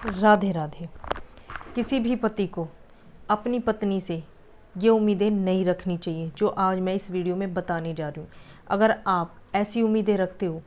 राधे राधे। किसी भी पति को अपनी पत्नी से ये उम्मीदें नहीं रखनी चाहिए जो आज मैं इस वीडियो में बताने जा रही हूँ। अगर आप ऐसी उम्मीदें रखते हो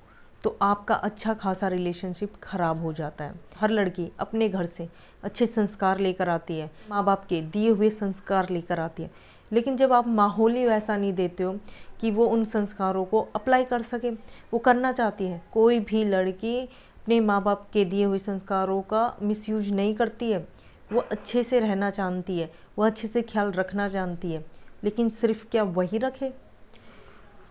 तो आपका अच्छा खासा रिलेशनशिप ख़राब हो जाता है। हर लड़की अपने घर से अच्छे संस्कार लेकर आती है, माँ बाप के दिए हुए संस्कार लेकर आती है, लेकिन जब आप माहौल ही वैसा नहीं देते हो कि वो उन संस्कारों को अप्लाई कर सके, वो करना चाहती है। कोई भी लड़की अपने माँ बाप के दिए हुए संस्कारों का मिसयूज नहीं करती है। वो अच्छे से रहना जानती है, वो अच्छे से ख्याल रखना जानती है, लेकिन सिर्फ क्या वही रखे?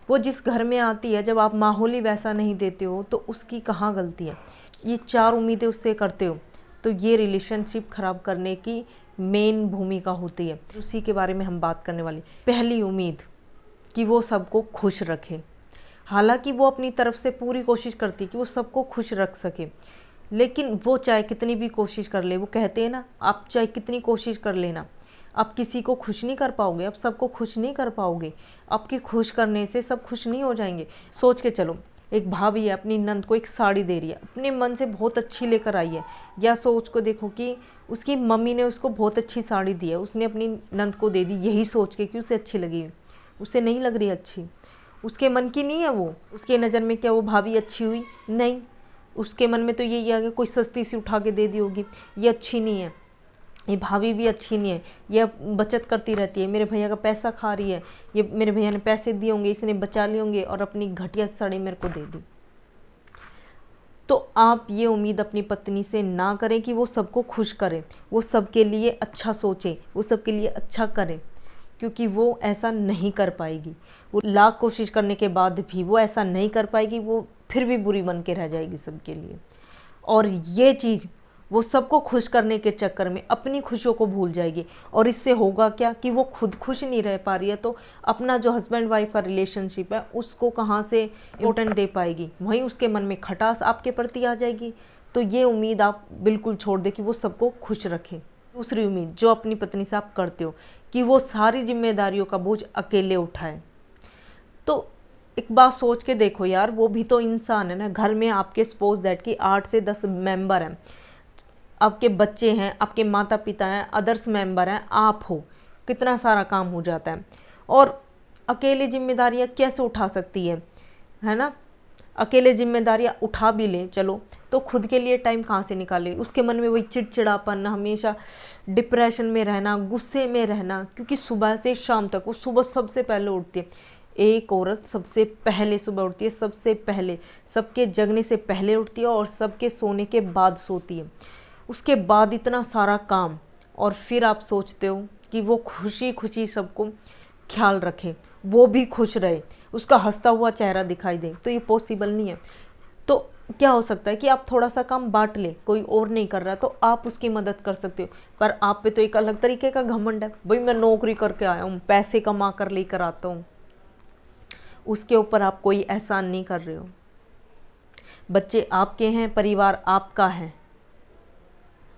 वो जिस घर में आती है, जब आप माहौल ही वैसा नहीं देते हो तो उसकी कहाँ गलती है? ये 4 उम्मीदें उससे करते हो तो ये रिलेशनशिप ख़राब करने की मेन भूमिका होती है। उसी के बारे में हम बात करने वाली। पहली उम्मीद कि वो सबको खुश रखे। हालांकि वो अपनी तरफ से पूरी कोशिश करती है कि वो सबको खुश रख सके, लेकिन वो चाहे कितनी भी कोशिश कर ले, वो कहते हैं ना, आप चाहे कितनी कोशिश कर लेना, आप किसी को खुश नहीं कर पाओगे, आप सबको खुश नहीं कर पाओगे। आपके खुश करने से सब खुश नहीं हो जाएंगे। सोच के चलो, एक भाभी है अपनी नंद को एक साड़ी दे रही है, अपने मन से बहुत अच्छी लेकर आई है, या सोच को देखो कि उसकी मम्मी ने उसको बहुत अच्छी साड़ी दी है, उसने अपनी नंद को दे दी यही सोच के कि उसे अच्छी लगी। उसे नहीं लग रही अच्छी, उसके मन की नहीं है वो। उसके नज़र में क्या वो भाभी अच्छी हुई? नहीं, उसके मन में तो यही आ गया कोई सस्ती सी उठा के दे दी होगी, ये अच्छी नहीं है, ये भाभी भी अच्छी नहीं है, ये बचत करती रहती है, मेरे भैया का पैसा खा रही है, ये मेरे भैया ने पैसे दिए होंगे, इसने बचा लिए होंगे और अपनी घटिया साड़ी मेरे को दे दी। तो आप ये उम्मीद अपनी पत्नी से ना करें कि वो सबको खुश करे, वो सबके लिए अच्छा सोचे, वो सबके लिए अच्छा करे, क्योंकि वो ऐसा नहीं कर पाएगी। वो लाख कोशिश करने के बाद भी वो ऐसा नहीं कर पाएगी, वो फिर भी बुरी बन के रह जाएगी सबके लिए। और ये चीज़ वो सबको खुश करने के चक्कर में अपनी खुशियों को भूल जाएगी, और इससे होगा क्या कि वो खुद खुश नहीं रह पा रही है, तो अपना जो हस्बैंड वाइफ का रिलेशनशिप है उसको कहाँ से इम्पोर्टेंट दे पाएगी। वहीं उसके मन में खटास आपके प्रति आ जाएगी। तो ये उम्मीद आप बिल्कुल छोड़ दे कि वो सबको खुश रखे। दूसरी उम्मीद जो अपनी पत्नी से आप करते हो कि वो सारी जिम्मेदारियों का बोझ अकेले उठाए। तो एक बात सोच के देखो यार, वो भी तो इंसान है ना। घर में आपके सपोज दैट कि 8 से 10 मेंबर हैं, आपके बच्चे हैं, आपके माता पिता हैं, अदर्स मेंबर हैं, आप हो, कितना सारा काम हो जाता है। और अकेले जिम्मेदारियां कैसे उठा सकती है ना? अकेले जिम्मेदारियां उठा भी ले चलो, तो खुद के लिए टाइम कहाँ से निकाले? उसके मन में वही चिड़चिड़ापन, हमेशा डिप्रेशन में रहना, गुस्से में रहना, क्योंकि सुबह से शाम तक वो सुबह सबसे पहले उठती है। एक औरत सबसे पहले सुबह उठती है, सबसे पहले, सबके जगने से पहले उठती है और सबके सोने के बाद सोती है। उसके बाद इतना सारा काम, और फिर आप सोचते हो कि वो खुशी खुशी सबको ख्याल रखे, वो भी खुश रहे, उसका हंसता हुआ चेहरा दिखाई दे। तो ये पॉसिबल नहीं है। तो क्या हो सकता है कि आप थोड़ा सा काम बांट ले, कोई और नहीं कर रहा तो आप उसकी मदद कर सकते हो। पर आप पे तो एक अलग तरीके का घमंड है, भाई मैं नौकरी करके आया हूँ, पैसे कमा कर लेकर आता हूँ। उसके ऊपर आप कोई एहसान नहीं कर रहे हो। बच्चे आपके हैं, परिवार आपका है,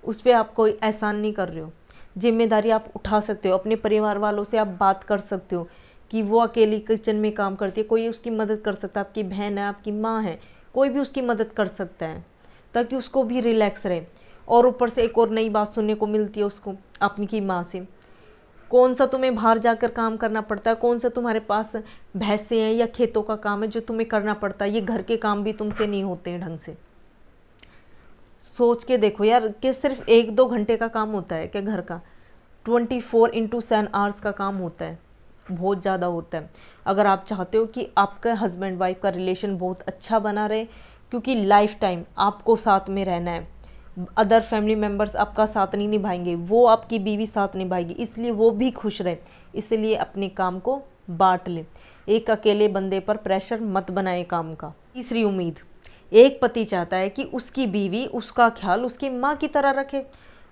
उस पर आप कोई एहसान नहीं कर रहे हो। जिम्मेदारी आप उठा सकते हो, अपने परिवार वालों से आप बात कर सकते हो कि वो अकेली किचन में काम करती है, कोई उसकी मदद कर सकता है, आपकी बहन है, आपकी माँ है, कोई भी उसकी मदद कर सकता है, ताकि उसको भी रिलैक्स रहे। और ऊपर से एक और नई बात सुनने को मिलती है उसको अपनी माँ से, कौन सा तुम्हें बाहर जाकर काम करना पड़ता है, कौन सा तुम्हारे पास भैंसें हैं या खेतों का काम है जो तुम्हें करना पड़ता है, ये घर के काम भी तुमसे नहीं होते हैं ढंग से। सोच के देखो यार, कि सिर्फ 1-2 घंटे का काम होता है क्या घर का? 24x7 आवर्स का काम होता है, बहुत ज़्यादा होता है। अगर आप चाहते हो कि आपका हस्बैंड वाइफ का रिलेशन बहुत अच्छा बना रहे, क्योंकि लाइफ टाइम आपको साथ में रहना है, अदर फैमिली मेम्बर्स आपका साथ नहीं निभाएंगे, वो आपकी बीवी साथ निभाएगी, इसलिए वो भी खुश रहे, इसलिए अपने काम को बांट ले। एक अकेले बंदे पर प्रेशर मत बनाए काम का। तीसरी उम्मीद, एक पति चाहता है कि उसकी बीवी उसका ख्याल उसकी माँ की तरह रखे।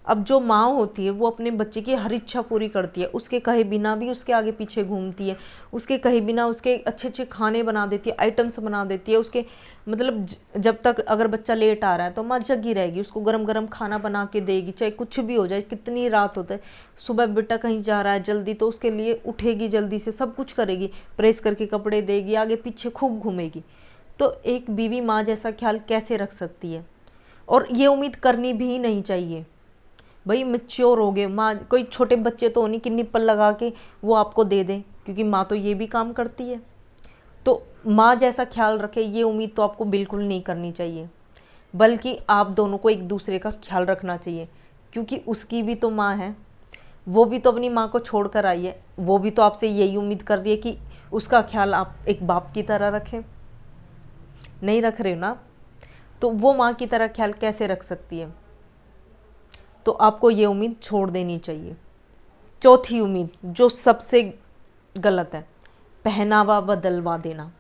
अब जो माँ होती है वो अपने बच्चे की हर इच्छा पूरी करती है, उसके कहे बिना भी उसके आगे पीछे घूमती है, उसके कहे बिना उसके अच्छे अच्छे खाने बना देती है, आइटम्स बना देती है। उसके मतलब जब तक अगर बच्चा लेट आ रहा है तो माँ जगी रहेगी, उसको गरम गरम खाना बना के देगी, चाहे कुछ भी हो जाए, कितनी रात होता है। सुबह बेटा कहीं जा रहा है जल्दी तो उसके लिए उठेगी, जल्दी से सब कुछ करेगी, प्रेस करके कपड़े देगी, आगे पीछे खूब घूमेगी। तो एक बीवी माँ जैसा ख्याल कैसे रख सकती है? और ये उम्मीद करनी भी नहीं चाहिए। भाई मैच्योर हो गए, माँ कोई छोटे बच्चे तो नहीं कि निप्पल लगा के वो आपको दे दें, क्योंकि माँ तो ये भी काम करती है। तो माँ जैसा ख्याल रखे ये उम्मीद तो आपको बिल्कुल नहीं करनी चाहिए, बल्कि आप दोनों को एक दूसरे का ख्याल रखना चाहिए, क्योंकि उसकी भी तो माँ है, वो भी तो अपनी माँ को छोड़ कर आई है, वो भी तो आपसे यही उम्मीद कर रही है कि उसका ख्याल आप एक बाप की तरह रखें। नहीं रख रहे हो ना, तो वो माँ की तरह ख्याल कैसे रख सकती है? तो आपको ये उम्मीद छोड़ देनी चाहिए। चौथी उम्मीद जो सबसे गलत है, पहनावा बदलवा देना।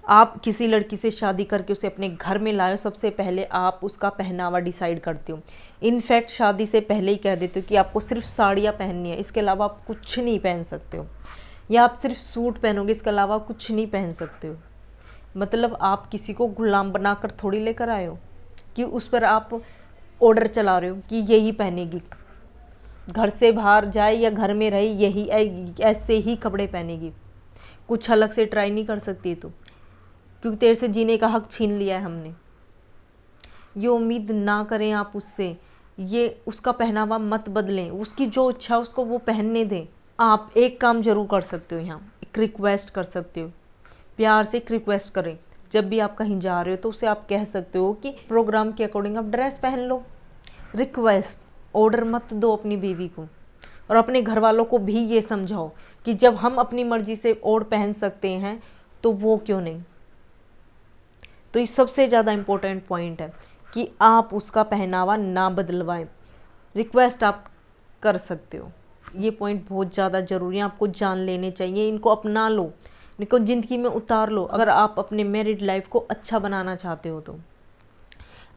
आप किसी लड़की से शादी करके उसे अपने घर में लाए हो, सबसे पहले आप उसका पहनावा डिसाइड करते हो। इनफैक्ट शादी से पहले ही कह देते हो कि आपको सिर्फ साड़ियाँ पहननी है, इसके अलावा आप कुछ नहीं पहन सकते हो, या आप सिर्फ सूट पहनोगे, इसके अलावा कुछ नहीं पहन सकते हो। मतलब आप किसी को गुलाम बनाकर थोड़ी लेकर आए हो कि उस पर आप ऑर्डर चला रहे हो कि यही पहनेगी, घर से बाहर जाए या घर में रहे यही ऐसे ही कपड़े पहनेगी, कुछ अलग से ट्राई नहीं कर सकती तो, क्योंकि तेरे से जीने का हक छीन लिया है हमने। ये उम्मीद ना करें आप उससे, ये उसका पहनावा मत बदलें, उसकी जो इच्छा उसको वो पहनने दें। आप एक काम जरूर कर सकते हो, यहाँ एक रिक्वेस्ट कर सकते हो, प्यार से एक रिक्वेस्ट करें। जब भी आप कहीं जा रहे हो तो उसे आप कह सकते हो कि प्रोग्राम के अकॉर्डिंग आप ड्रेस पहन लो। रिक्वेस्ट, ऑर्डर मत दो अपनी बीवी को। और अपने घर वालों को भी ये समझाओ कि जब हम अपनी मर्जी से ओढ़ पहन सकते हैं तो वो क्यों नहीं। तो ये सबसे ज़्यादा इम्पोर्टेंट पॉइंट है कि आप उसका पहनावा ना बदलवाएं। रिक्वेस्ट आप कर सकते हो। ये पॉइंट बहुत ज़्यादा ज़रूरी है, आपको जान लेने चाहिए, इनको अपना लो, इनको ज़िंदगी में उतार लो अगर आप अपने मैरिड लाइफ को अच्छा बनाना चाहते हो। तो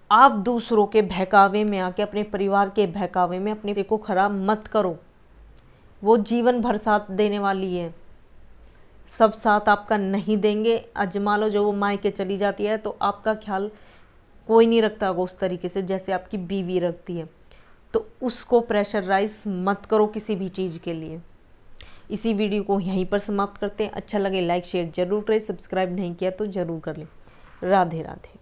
आप दूसरों के बहकावे में आके, अपने परिवार के बहकावे में अपने को खराब मत करो। वो जीवन भर साथ देने वाली है, सब साथ आपका नहीं देंगे। अजमा लो, जो वो मायके चली जाती है तो आपका ख्याल कोई नहीं रखता होगा उस तरीके से जैसे आपकी बीवी रखती है। तो उसको प्रेशराइज मत करो किसी भी चीज़ के लिए। इसी वीडियो को यहीं पर समाप्त करते हैं। अच्छा लगे लाइक शेयर जरूर करें, सब्सक्राइब नहीं किया तो ज़रूर कर लें। राधे राधे।